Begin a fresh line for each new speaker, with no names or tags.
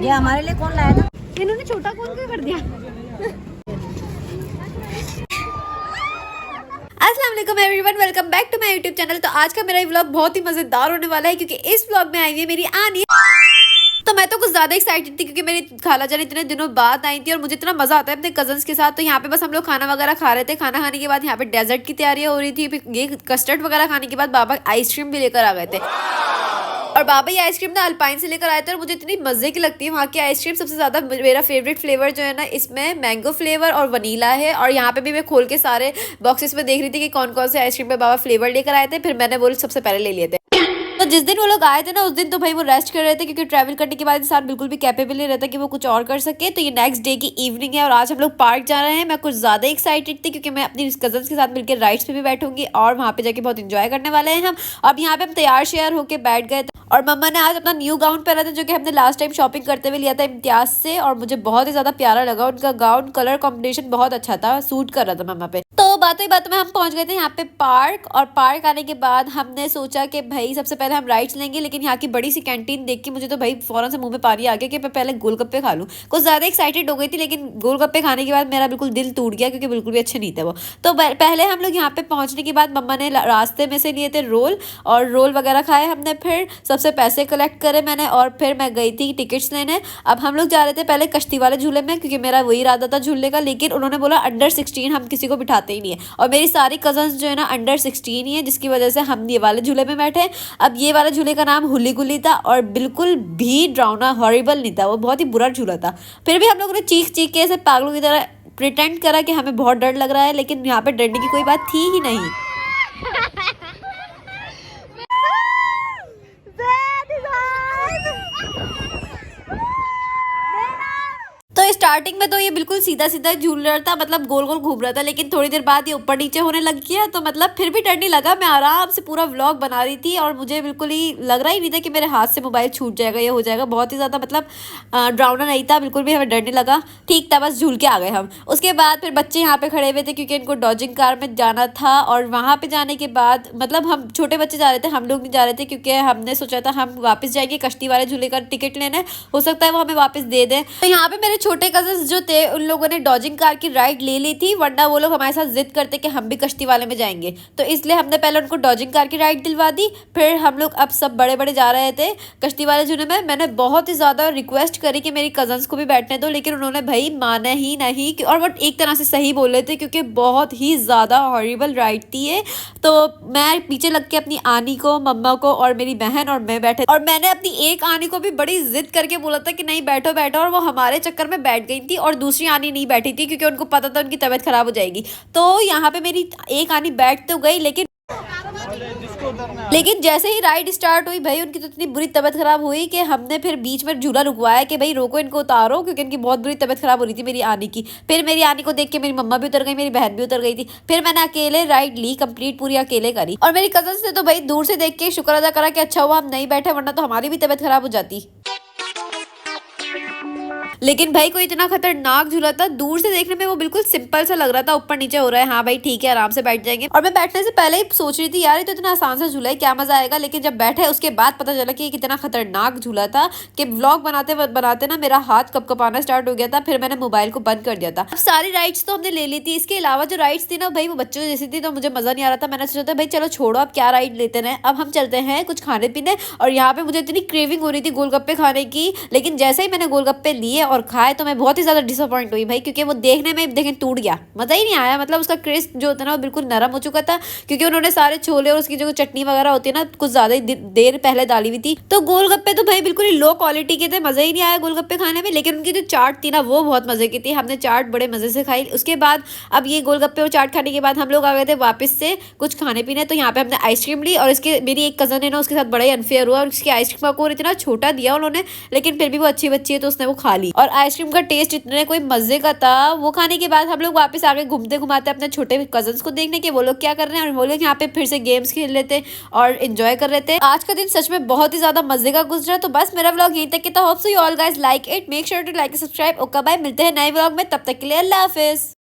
ये हमारे लिए कौन लाया था?
इन्होंने छोटा कौन क्या कर दिया। अस्सलाम वालेकुम everyone, welcome back to my YouTube channel. तो आज का मेरा ये व्लॉग बहुत ही मजेदार होने वाला है क्योंकि इस व्लॉग में आई है मेरी आनी। तो मैं तो कुछ ज्यादा एक्साइटेड थी क्योंकि मेरी खाला जान इतने दिनों बाद आई थी और मुझे इतना मजा आता है अपने कजन्स के साथ। तो यहाँ पे बस हम लोग खाना वगैरह खा रहे थे। खाना खाने के बाद यहाँ पे डेजर्ट की तैयारियां हो रही थी। फिर ये कस्टर्ड वगैरह खाने के बाद बाबा आइसक्रीम भी लेकर आ गए थे और बाबा ये आइसक्रीम ना अल्पाइन से लेकर आए थे और मुझे इतनी मजे की लगती है वहाँ की आइसक्रीम। सबसे ज्यादा मेरा फेवरेट फ्लेवर जो है ना, इसमें मैंगो फ्लेवर और वनीला है। और यहाँ पे भी मैं खोल के सारे बॉक्सेस में देख रही थी कि कौन कौन से आइसक्रीम पे बाबा फ्लेवर लेकर आए थे। फिर मैंने वो सबसे पहले ले लिए थे। तो जिस दिन वो लोग आए थे ना, उस दिन तो भाई वो रेस्ट कर रहे थे क्योंकि ट्रैवल करने के बाद इंसान बिल्कुल भी कैपेबल नहीं रहता कि वो कुछ और कर सके। तो ये नेक्स्ट डे की इवनिंग है और आज हम लोग पार्क जा रहे हैं। मैं कुछ ज्यादा एक्साइटेड थी क्योंकि मैं अपनी कजन्स के साथ मिलकर राइड्स पे भी बैठूंगी और वहाँ पे जाके बहुत इंजॉय करने वाले हैं हम। अब यहाँ पे हम तैयार शेयर होकर बैठ गए थे और मम्मा ने आज अपना न्यू गाउन पहना था जो कि हमने लास्ट टाइम शॉपिंग करते हुए लिया था इम्तियाज से। और मुझे बहुत ही ज्यादा प्यारा लगा उनका गाउन, कलर कॉम्बिनेशन बहुत अच्छा था, सूट कर रहा था मम्मा पे। तो बातों ही बातों में हम पहुंच गए थे यहाँ पे पार्क। और पार्क आने के बाद हमने सोचा कि भाई सबसे पहले हम राइड्स लेंगे, लेकिन यहाँ की बड़ी सी कैंटीन देख के मुझे तो भाई फौरन से मुंह में पानी आ गया कि मैं पहले गोलगप्पे खा लूँ। कुछ ज्यादा एक्साइटेड हो गई थी लेकिन गोलगप्पे खाने के बाद मेरा बिल्कुल दिल टूट गया क्योंकि बिल्कुल भी अच्छे नहीं थे वो। तो पहले हम लोग यहाँ पे पहुंचने के बाद मम्मा ने रास्ते में से लिए थे रोल और रोल वगैरह खाए हमने। फिर सबसे पैसे कलेक्ट करे मैंने और फिर मैं गई थी टिकट्स लेने। अब हम लोग जा रहे थे पहले कश्ती वाले झूले में क्योंकि मेरा वही इरादा था झूलने का, लेकिन उन्होंने बोला अंडर 16 हम किसी को बिठाते ही नहीं है। और मेरी सारी कजन्स जो है ना अंडर 16 ही है, जिसकी वजह से हम ये वाले झूले में बैठे। अब ये वाले झूले का नाम हुली गुली था और बिल्कुल भी डरावना हॉरिबल नहीं था, वो बहुत ही बुरा झूला था। फिर भी हम लोगों ने चीख चीख के ऐसे पागलों की तरह प्रिटेंड करा कि हमें बहुत डर लग रहा है, लेकिन यहाँ पे डरने की कोई बात थी ही नहीं। तो स्टार्टिंग में तो ये बिल्कुल सीधा सीधा झूल रहा था, मतलब गोल गोल घूम रहा था, लेकिन थोड़ी देर बाद ये ऊपर नीचे होने लग गया। तो मतलब फिर भी डर नहीं लगा, मैं आराम से पूरा व्लॉग बना रही थी और मुझे बिल्कुल ही लग रहा ही नहीं था कि मेरे हाथ से मोबाइल छूट जाएगा, ये हो जाएगा। बहुत ही ज़्यादा मतलब डरावना नहीं था, बिल्कुल भी हमें डर नहीं लगा, ठीक था, बस झूल के आ गए हम। उसके बाद फिर बच्चे यहाँ पे खड़े हुए थे क्योंकि इनको डॉजिंग कार में जाना था। और वहाँ पे जाने के बाद मतलब हम छोटे बच्चे जा रहे थे, हम लोग नहीं जा रहे थे क्योंकि हमने सोचा था हम वापस जाएंगे कश्ती वाले झूले का टिकट लेने, हो सकता है वो हमें वापस दे दें। तो यहाँ पे मेरे छोटे कजन्स जो थे उन लोगों ने डॉजिंग कार की राइड ले ली थी, वरना वो लोग हमारे साथ जिद करते कि हम भी कश्ती वाले में जाएंगे। तो इसलिए हमने पहले उनको डॉजिंग कार की राइड दिलवा दी। फिर हम लोग अब सब बड़े बड़े जा रहे थे कश्ती वाले झूले में। मैंने बहुत ही ज्यादा रिक्वेस्ट करी कि मेरी कजन्स को भी बैठने दो, लेकिन उन्होंने भाई माना ही नहीं। और वो एक तरह से सही बोल रहे थे क्योंकि बहुत ही ज्यादा हॉरिबल राइड थी ये। तो मैं पीछे लग के अपनी आनी को, मम्मा को और मेरी बहन और मैं बैठे और मैंने अपनी एक आनी को भी बड़ी जिद करके बोला था कि नहीं बैठो बैठो, और वो हमारे चक्कर में बैठ गई थी और दूसरी आनी नहीं बैठी थी क्योंकि उनको पता था उनकी तबीयत खराब हो जाएगी। तो यहाँ पे मेरी एक आनी बैठ तो गई, लेकिन जैसे ही राइड स्टार्ट हुई भाई उनकी तो इतनी बुरी तबीयत खराब हुई कि हमने फिर बीच में झूला रुकवाया कि भाई रोको इनको, उतारो, क्योंकि इनकी बहुत बुरी तबीयत खराब हो रही थी मेरी आनी की। फिर मेरी आनी को देख के मेरी मम्मा भी उतर गई, मेरी बहन भी उतर गई थी। फिर मैंने अकेले राइड ली, कंप्लीट पूरी अकेले करी। और मेरी कजन्स ने तो भाई दूर से देख के शुक्र अदा करा कि अच्छा हुआ हम नहीं बैठे, वरना तो हमारी भी तबीयत खराब हो जाती। लेकिन भाई कोई इतना खतरनाक झूला था, दूर से देखने में वो बिल्कुल सिंपल सा लग रहा था, ऊपर नीचे हो रहा है, हाँ भाई ठीक है आराम से बैठ जाएंगे। और मैं बैठने से पहले ही सोच रही थी यार ये तो इतना आसान सा झूला है, क्या मजा आएगा। लेकिन जब बैठे उसके बाद पता चला कि ये कितना खतरनाक झूला था कि व्लॉग बनाते बनाते ना मेरा हाथ कपकपाना स्टार्ट हो गया था। फिर मैंने मोबाइल को बंद कर दिया था। अब सारी राइड्स तो हमने ले ली थी, इसके अलावा जो राइड्स थी ना भाई वो बच्चों जैसी थी, तो मुझे मजा नहीं आ रहा था। मैंने सोचा था भाई चलो छोड़ो, अब क्या राइड लेते रहे, अब हम चलते हैं कुछ खाने पीने। और यहाँ पे मुझे इतनी क्रेविंग हो रही थी गोलगप्पे खाने की, लेकिन जैसे ही मैंने गोलगप्पे लिए और खाए तो मैं बहुत ही ज्यादा डिसअपॉइंट हुई भाई, क्योंकि वो देखने में देखें टूट गया, मजा ही नहीं आया। मतलब उसका क्रिस्प जो होता है ना वो बिल्कुल नरम हो चुका था क्योंकि उन्होंने सारे छोले और उसकी जो चटनी वगैरह होती है ना कुछ ज्यादा ही देर पहले डाली हुई थी। तो गोलगप्पे तो भाई बिल्कुल ही लो क्वालिटी के थे, मजा ही नहीं आया गोलगप्पे खाने में। लेकिन उनकी जो चाट थी ना वो बहुत मजे की थी, हमने चाट बड़े मजे से खाई। उसके बाद अब ये गोलगप्पे और चाट खाने के बाद हम लोग आ गए थे वापस से कुछ खाने पीने। तो यहाँ पे हमने आइसक्रीम ली और इसके मेरी एक कजन है ना उसके साथ बड़ा ही अनफेयर हुआ और उसकी आइसक्रीम का कोर इतना छोटा दिया उन्होंने, लेकिन फिर भी वो अच्छी बच्ची है तो उसने वो खा ली। और आइसक्रीम का टेस्ट इतने कोई मजे का था। वो खाने के बाद हम लोग वापस आगे घूमते घुमाते अपने छोटे कजन्स को देखने के वो लोग क्या कर रहे हैं, और वो लोग यहाँ पे फिर से गेम्स खेल रहे थे और एंजॉय कर रहे थे। आज का दिन सच में बहुत ही ज्यादा मजे का गुजरा। तो बस मेरा व्लॉग यहीं तक कि, तो hope so you all guys like it, make sure to like subscribe. Okay bye, मिलते हैं नए व्लॉग में, तब तक के लिए अल्लाह हाफिज।